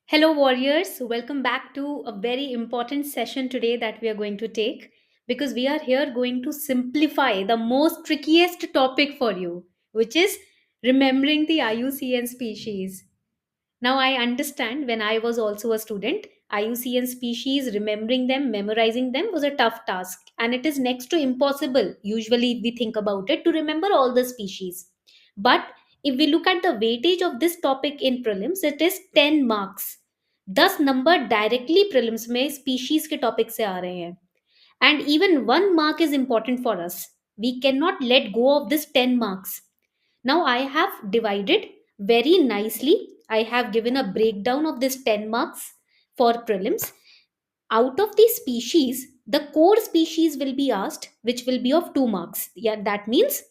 Hello, warriors. Welcome back to a very important session today that we are going to take because we are here going to simplify the most trickiest topic for you, which is remembering the IUCN species. Now, I understand when I was also a student, IUCN species, remembering them, memorizing them was a tough task, and it is next to impossible, usually, if we think about it, to remember all the species. But if we look at the weightage of this topic in prelims, it is 10 marks. 10 number directly prelims में species के topic से आ रहे हैं and even 1 mark is important for us. We cannot let go of this 10 marks. Now I have divided very nicely. I have given a breakdown of this 10 marks for prelims. Out of these species, the core species will be asked, which will be of 2 marks. Yeah, that means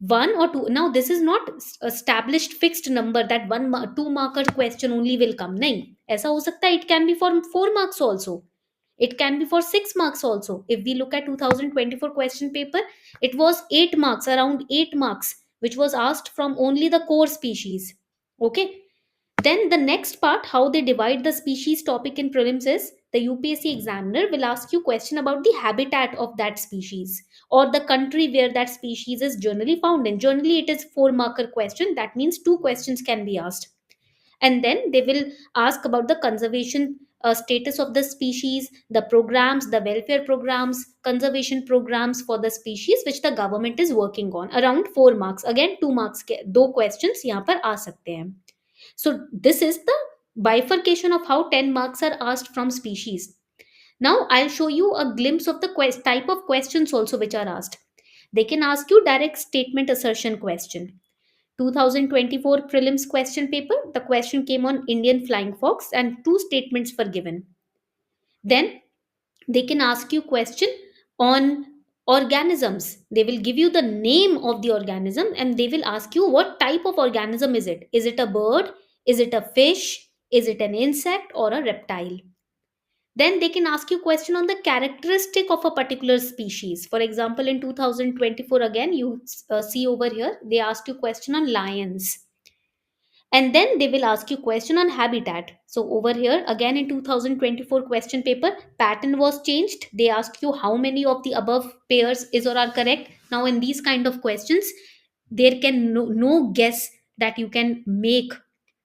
one or two. Now this is not established fixed number that 2 marker question only will come. नहीं, ऐसा हो सकता है. It can be for 4 marks also. It can be for 6 marks also. If we look at 2024 question paper, it was 8 marks, around 8 marks, which was asked from only the core species. Okay. Then the next part, how they divide the species topic in prelims is the UPSC examiner will ask you question about the habitat of that species or the country where that species is generally found in. Generally, it is 4 marker question. That means 2 questions can be asked. And then they will ask about the conservation status of the species, the programs, the welfare programs, conservation programs for the species which the government is working on. Around 4 marks. Again, 2 marks के 2 questions यहाँ पर आ सकते हैं. So this is the bifurcation of how 10 marks are asked from species. Now I'll show you a glimpse of the type of questions also which are asked. They can ask you direct statement assertion question. 2024 prelims question paper, the question came on Indian flying fox and 2 statements were given. Then they can ask you question on organisms. They will give you the name of the organism and they will ask you what type of organism is it. Is it a bird? Is it a fish? Is it an insect or a reptile? Then they can ask you question on the characteristic of a particular species. For example, in 2024 again, you see over here, they asked you question on lions. And then they will ask you question on habitat. So over here again in 2024 question paper, pattern was changed. They asked you how many of the above pairs is or are correct. Now in these kind of questions, there can no guess that you can make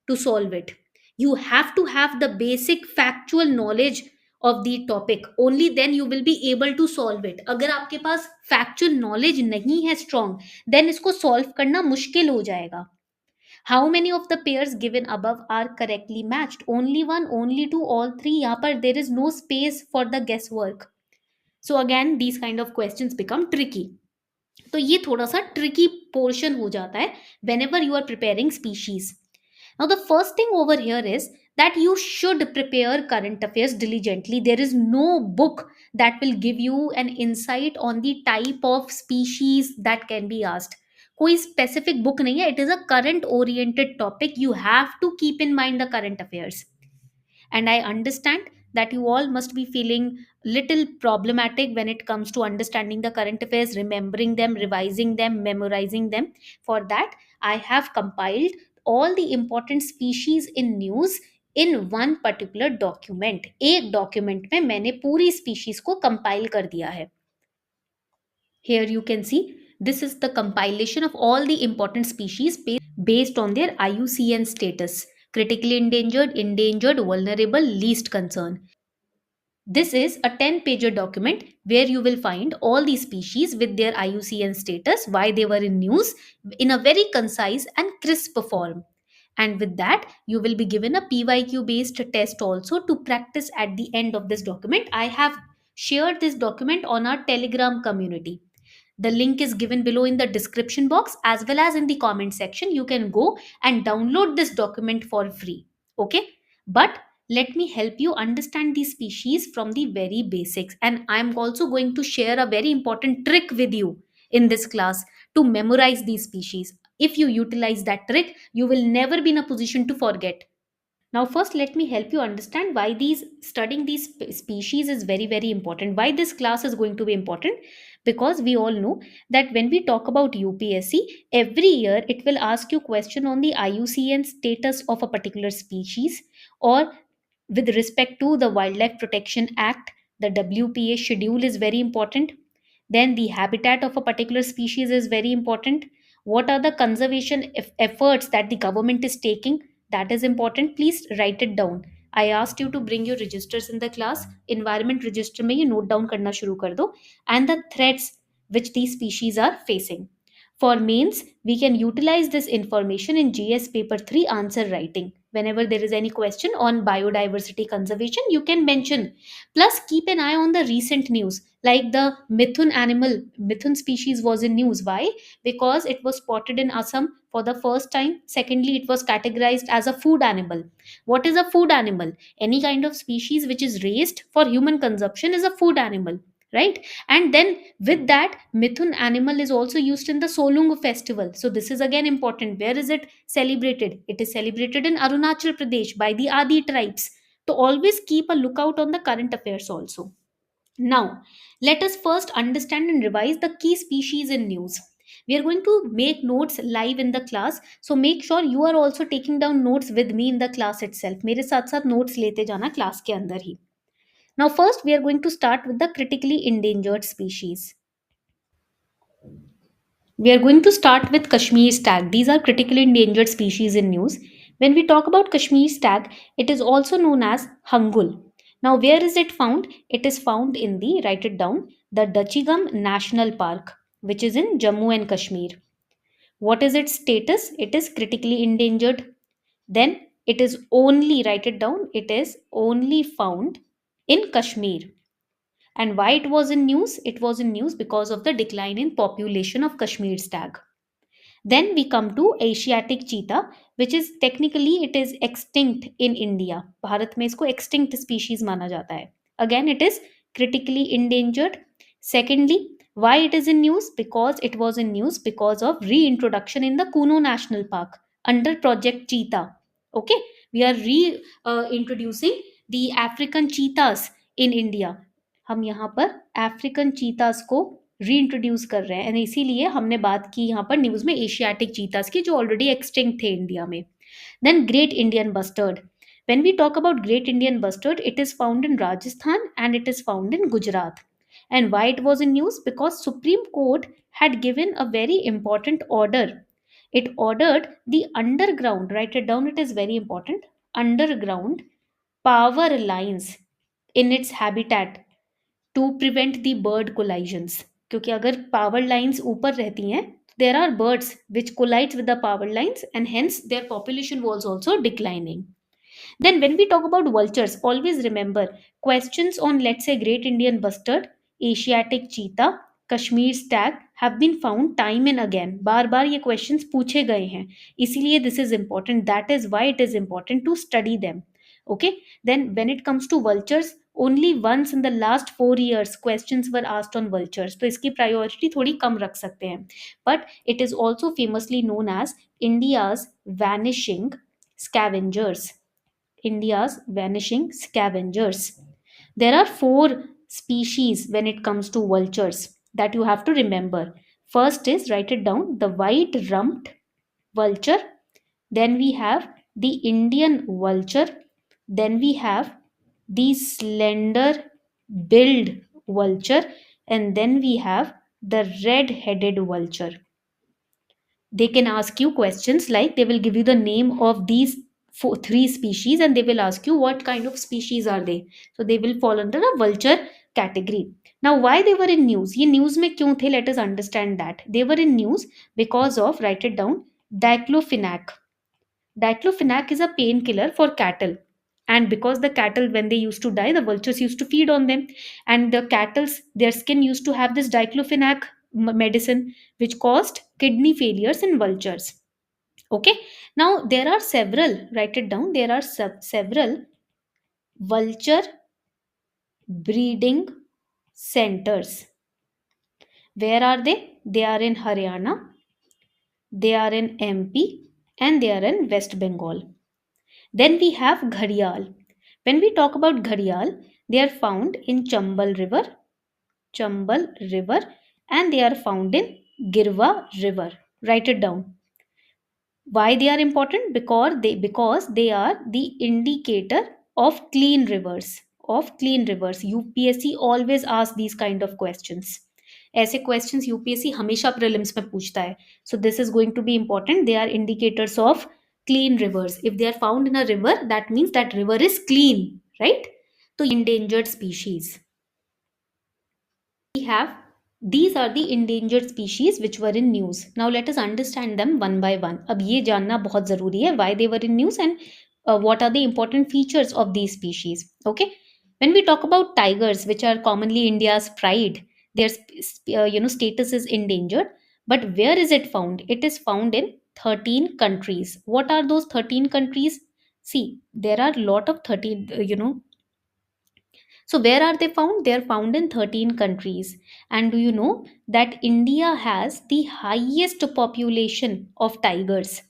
to solve it. You have to have the basic factual knowledge of the topic. Only then you will be able to solve it. अगर आपके पास factual knowledge नहीं है strong, then इसको solve करना मुश्किल हो जाएगा. How many of the pairs given above are correctly matched? Only one, only two, all three. यहाँ पर there is no space for the guesswork. So again, these kind of questions become tricky. तो ये थोड़ा सा tricky portion हो जाता है whenever you are preparing species. Now the first thing over here is that you should prepare current affairs diligently. There is no book that will give you an insight on the type of species that can be asked. कोई specific book नहीं है. It is a current oriented topic. You have to keep in mind the current affairs. And I understand that you all must be feeling little problematic when it comes to understanding the current affairs, remembering them, revising them, memorizing them. For that, I have compiled all the important species in news in one particular document. एक document में मैंने पूरी species को compile कर दिया है. Here you can see this is the compilation of all the important species based on their IUCN status: critically endangered, endangered, vulnerable, least concern. This is a 10-pager document where you will find all the species with their IUCN status, why they were in news, in a very concise and crisp form. And with that, you will be given a PYQ based test also to practice at the end of this document. I have shared this document on our Telegram community. The link is given below in the description box as well as in the comment section. You can go and download this document for free. Okay. But let me help you understand these species from the very basics. And I'm also going to share a very important trick with you in this class to memorize these species. If you utilize that trick, you will never be in a position to forget. Now, first, let me help you understand why studying these species is very, very important. Why this class is going to be important? Because we all know that when we talk about UPSC, every year it will ask you question on the IUCN status of a particular species or With respect to the Wildlife Protection Act, the WPA schedule is very important. Then the habitat of a particular species is very important. What are the conservation efforts that the government is taking? That is important. Please write it down. I asked you to bring your registers in the class. Environment register में ये note down करना शुरू कर दो. And the threats which these species are facing. For mains, we can utilize this information in GS paper 3 answer writing. Whenever there is any question on biodiversity conservation, you can mention. Plus, keep an eye on the recent news, like the mithun species was in news. Why? Because it was spotted in Assam for the first time. Secondly, it was categorized as a food animal. What is a food animal? Any kind of species which is raised for human consumption is a food animal, right? And then with that, mithun animal is also used in the Solung festival. So this is again important. Where is it celebrated? It is celebrated in Arunachal Pradesh by the Adi tribes. So always keep a lookout on the current affairs also. Now, let us first understand and revise the key species in news. We are going to make notes live in the class, so make sure you are also taking down notes with me in the class itself. मेरे साथ साथ notes लेते जाना class के अंदर ही. Now, first we are going to start with the critically endangered species. We are going to start with Kashmir stag. These are critically endangered species in news. When we talk about Kashmir stag, it is also known as hangul. Now, where is it found? It is found in the, write it down, the Dachigam National Park, which is in Jammu and Kashmir. What is its status? It is critically endangered. Then it is only, write it down, it is only found in Kashmir. And why it was in news? It was in news because of the decline in population of Kashmir stag. Then we come to Asiatic cheetah, which is technically it is extinct in India. Bharat में इसको extinct species माना जाता है. Again, it is critically endangered. Secondly, why it is in news? Because it was in news because of reintroduction in the Kuno National Park under Project Cheetah. Okay, we are reintroducing the African cheetahs in India. हम यहाँ पर African चीतास को reintroduce कर रहे हैं, and इसीलिए हमने बात की यहाँ पर न्यूज़ में एशियाटिक चीतास की जो ऑलरेडी एक्सटिंक्ट थे इंडिया में. Then great Indian bustard. When we talk about great Indian bustard, it is found in Rajasthan and it is found in Gujarat. And why it was in news? Because Supreme Court had given a very important order. It ordered the underground, write it down, it is very important, underground power lines in its habitat to prevent the bird collisions. क्योंकि अगर power lines ऊपर रहती हैं, there are birds which collides with the power lines and hence their population was also declining. Then when we talk about vultures, always remember questions on, let's say, great Indian bustard, Asiatic cheetah, Kashmir stag have been found time and again. बार बार ये questions पूछे गए हैं, इसीलिए this is important. That is why it is important to study them. Okay. Then when it comes to vultures, only once in the last 4 years questions were asked on vultures. तो इसकी priority थोड़ी कम रख सकते हैं. But it is also famously known as India's vanishing scavengers. India's vanishing scavengers. There are 4 species when it comes to vultures that you have to remember. First is, write it down, the white rumped vulture. Then we have the Indian vulture. Then we have the slender billed vulture. And then we have the red headed vulture. They can ask you questions like, they will give you the name of these 3 species and they will ask you what kind of species are they. So they will fall under a vulture category. Now why they were in news? ये news में क्यों थे? Let us understand that. They were in news because of, write it down, diclofenac. Diclofenac is a painkiller for cattle. And because the cattle, when they used to die, the vultures used to feed on them. And the cattle's, their skin used to have this diclofenac medicine, which caused kidney failures in vultures. Okay. Now there are several, write it down, there are several vulture breeding centers. Where are they? They are in Haryana, they are in MP, and they are in West Bengal. Then we have Gharial. When we talk about Gharial, they are found in Chambal River, and they are found in Girva River. Write it down. Why they are important? Because they are the indicator of clean rivers, UPSC always asks these kind of questions. ऐसे questions UPSC हमेशा prelims में पूछता है. So this is going to be important. They are indicators of clean rivers. If they are found in a river, that means that river is clean, right? So endangered species, we have, these are the endangered species which were in news. Now let us understand them one by one. अब ये जानना बहुत ज़रूरी है why they were in news and what are the important features of these species. Okay, when we talk about tigers, which are commonly India's pride, their status is endangered. But where is it found? It is found in 13 countries. What are those 13 countries? See, there are lot of 13. So, where are they found? They are found in 13 countries. And do you know that India has the highest population of tigers?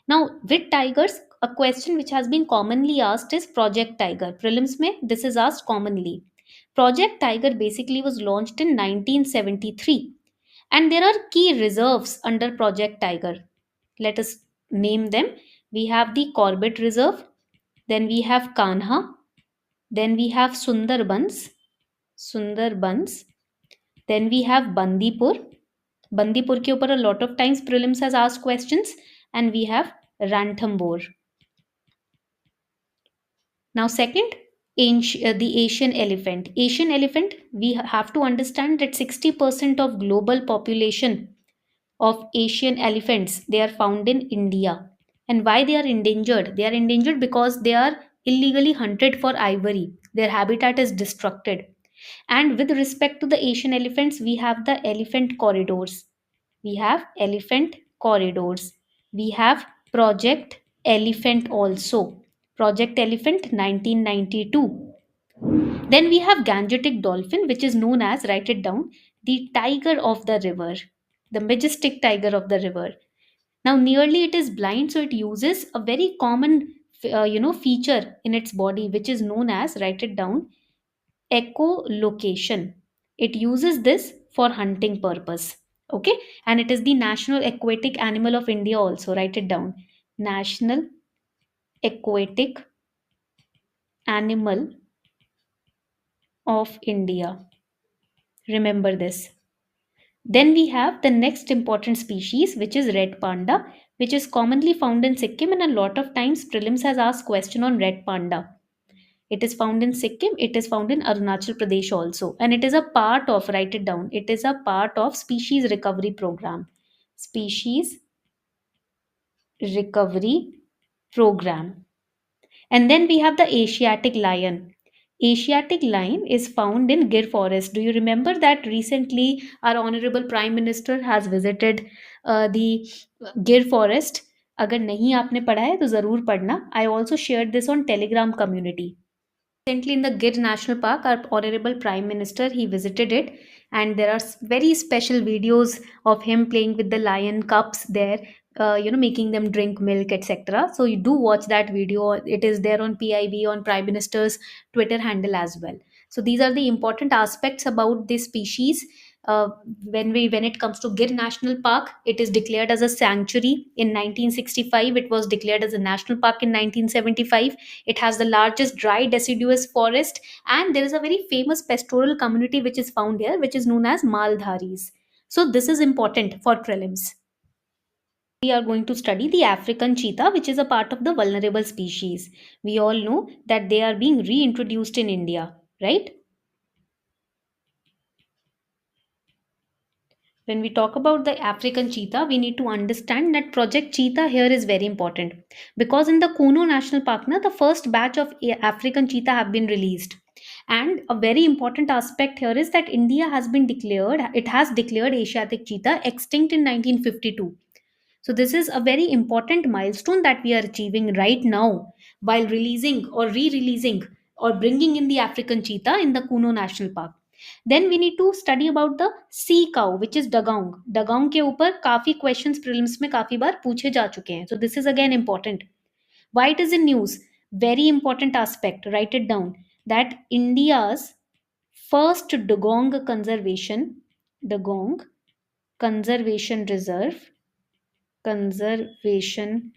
Now, with tigers, a question which has been commonly asked is Project Tiger. Prelims mein, this is asked commonly. Project Tiger basically was launched in 1973. And there are key reserves under Project Tiger. Let us name them. We have the Corbett Reserve, then we have Kanha, then we have Sundarbans. Then we have Bandipur. Bandipur ke upar a lot of times prelims has asked questions. And we have Ranthambore. Now second, the Asian elephant. Asian elephant, we have to understand that 60% of global population of Asian elephants, they are found in India. And why they are endangered? They are endangered because they are illegally hunted for ivory. Their habitat is destructed. And with respect to the Asian elephants, we have the elephant corridors. We have elephant corridors. We have Project Elephant also. Project Elephant 1992. Then we have Gangetic dolphin, which is known as, write it down, the tiger of the river, the majestic tiger of the river. Now, nearly it is blind, so it uses a very common, feature in its body, which is known as, write it down, echolocation. It uses this for hunting purpose. Okay, and it is the national aquatic animal of India also. Write it down. National aquatic animal of India. Remember this. Then we have the next important species, which is red panda, which is commonly found in Sikkim, and a lot of times prelims has asked question on red panda. It is found in Sikkim, it is found in Arunachal Pradesh also, and it is a part of, write it down, it is a part of species recovery program. Species recovery program. And then we have the Asiatic lion. Asiatic lion is found in Gir Forest. Do you remember that recently our Honorable Prime Minister has visited the Gir Forest? अगर नहीं आपने पढ़ा है तो ज़रूर पढ़ना. I also shared this on Telegram community. Recently in the Gir National Park, our Honorable Prime Minister, he visited it, and there are very special videos of him playing with the lion cubs there, making them drink milk, etc. So you do watch that video. It is there on PIB, on Prime Minister's Twitter handle as well. So these are the important aspects about this species. When it comes to Gir National Park, it is declared as a sanctuary in 1965. It was declared as a national park in 1975. It has the largest dry deciduous forest, and there is a very famous pastoral community which is found here, which is known as Maldharis. So this is important for prelims. We are going to study the African cheetah, which is a part of the vulnerable species. We all know that they are being reintroduced in India, right? When we talk about the African cheetah, we need to understand that Project Cheetah here is very important, because in the Kuno National Park, the first batch of African cheetah have been released. And a very important aspect here is that India has been declared, it has declared Asiatic cheetah extinct in 1952. So this is a very important milestone that we are achieving right now while releasing or re-releasing or bringing in the African cheetah in the Kuno National Park. Then we need to study about the sea cow, which is Dugong. Dugong के ऊपर काफी questions prelims में काफी बार पूछे जा चुके हैं. So this is again important. Why it is in news? Very important aspect. Write it down. That India's first Dugong conservation conservation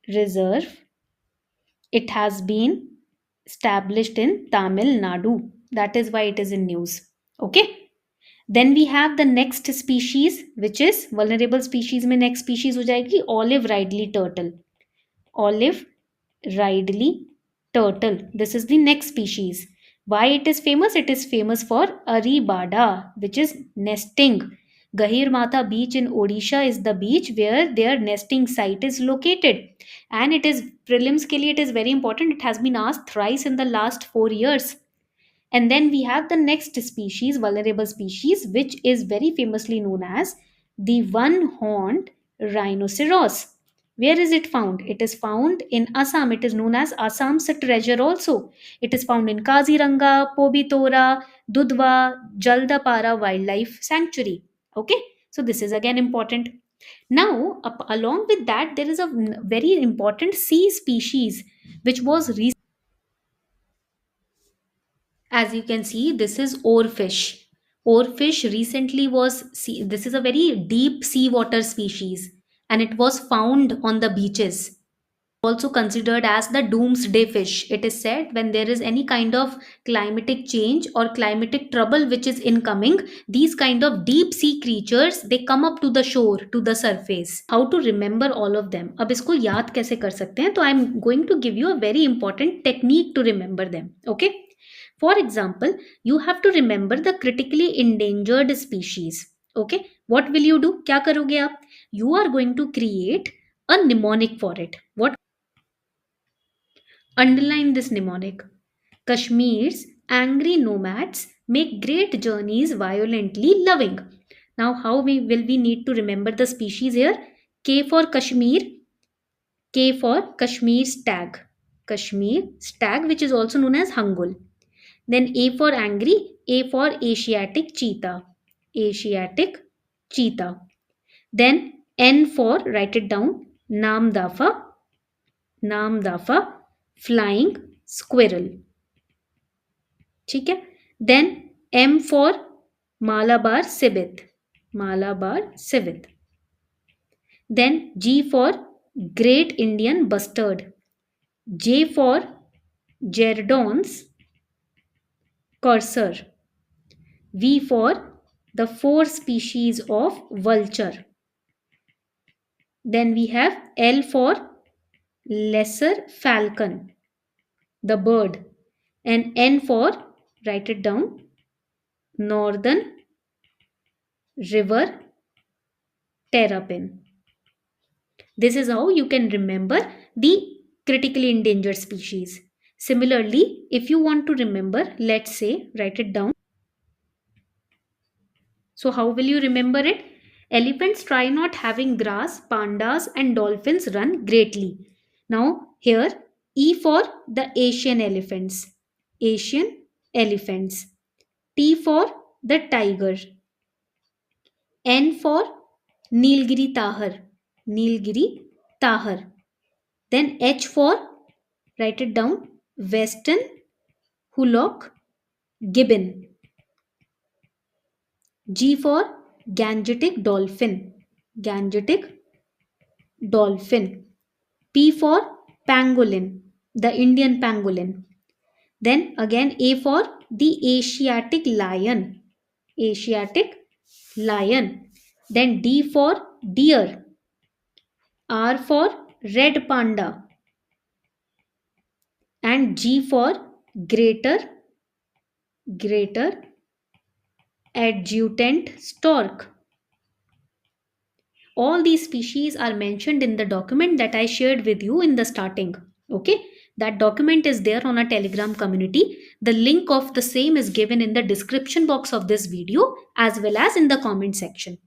reserve, it has been established in Tamil Nadu. That is why it is in news. Okay. Then we have the next species, which is vulnerable species. में next species हो जाएगी olive ridley turtle. Olive ridley turtle. This is the next species. Why it is famous? It is famous for Aribada, which is nesting. Gahir Mata beach in Odisha is the beach where their nesting site is located. And it is prelims के लिए it is very important. It has been asked thrice in the last 4 years. And then we have the next species, vulnerable species, which is very famously known as the one horned rhinoceros. Where is it found? It is found in Assam. It is known as Assam's treasure also. It is found in Kaziranga, Pobitora, Dudhwa, Jaldapara Wildlife Sanctuary. Okay, so this is again important. Now, along with that, there is a very important sea species which was as you can see, this is oarfish. Oarfish recently this is a very deep seawater species and it was found on the beaches. Also considered as the doomsday fish. It is said when there is any kind of climatic change or climatic trouble which is incoming, these kind of deep sea creatures they come up to the shore, to the surface. How to remember all of them? अब इसको याद कैसे कर सकते हैं? तो I am going to give you a very important technique to remember them. Okay. For example, you have to remember the critically endangered species. Okay, what will you do? क्या करोगे आप? You are going to create a mnemonic for it. What? Underline this mnemonic. Kashmir's angry nomads make great journeys violently loving. Now, how will we need to remember the species here? K for Kashmir, K for Kashmir stag. Kashmir stag, which is also known as Hangul. Then A for angry, A for Asiatic cheetah. Asiatic cheetah. Then N for, write it down, Namdafa, Namdafa, flying squirrel. ठीक है. Then M for Malabar civet. Malabar civet. Then G for Great Indian bustard. J for Jerdon's cursor. V for the 4 species of vulture. Then we have L for lesser falcon, the bird. And N for, write it down, northern river terrapin. This is how you can remember the critically endangered species. Similarly, if you want to remember, let's say, write it down. So, how will you remember it? Elephants try not having grass, pandas and dolphins run greatly. Now, here E for the Asian elephants. Asian elephants. T for the tiger. N for Nilgiri Tahar. Nilgiri Tahar. Then H for, write it down, Western Hulok Gibbon. G for Gangetic dolphin. Gangetic dolphin. P for pangolin, the Indian pangolin. Then again A for the Asiatic lion. Asiatic lion. Then D for deer. R for red panda. And G for greater adjutant stork. All these species are mentioned in the document that I shared with you in the starting. Okay, that document is there on our Telegram community. The link of the same is given in the description box of this video as well as in the comment section.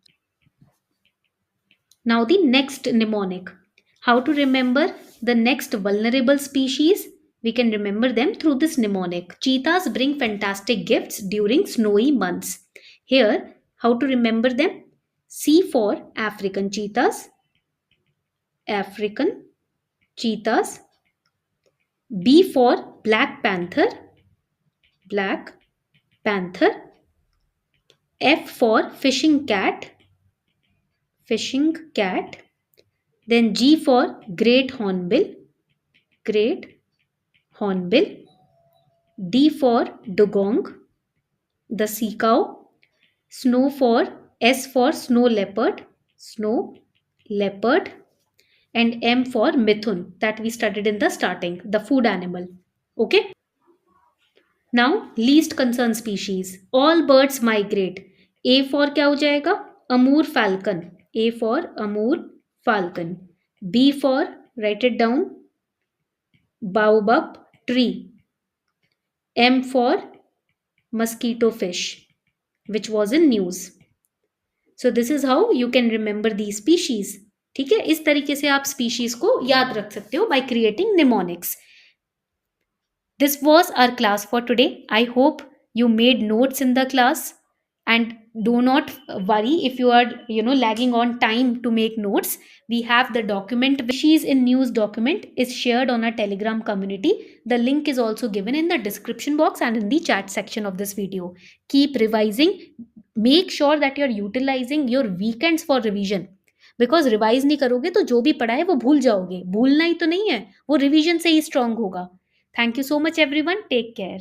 Now the next mnemonic. How to remember the next vulnerable species? We can remember them through this mnemonic. Cheetahs bring fantastic gifts during snowy months. Here, how to remember them? C for African cheetahs. African cheetahs. B for Black Panther. Black Panther. F for fishing cat. Fishing cat. Then G for great hornbill. Great hornbill. D for Dugong, the sea cow. Snow for S for snow leopard, and M for Mithun that we studied in the starting, the food animal. Okay. Now least concern species. All birds migrate. A for क्या हो जाएगा? Amur falcon. A for Amur falcon. B for, write it down, baobab tree. M for mosquito fish, which was in news. So this is how you can remember these species. ठीक है, इस तरीके से आप species को याद रख सकते हो by creating mnemonics. This was our class for today. I hope you made notes in the class, and do not worry if you are lagging on time to make notes. We have the document Species in News document is shared on our Telegram community. The link is also given in the description box and in the chat section of this video. Keep revising. Make sure that you're utilizing your weekends for revision. Because revise नहीं करोगे तो जो भी पढ़ा है वो भूल जाओगे. भूलना ही तो नहीं है, वो रिवीजन से ही स्ट्रांग होगा. Thank you so much, everyone. Take care.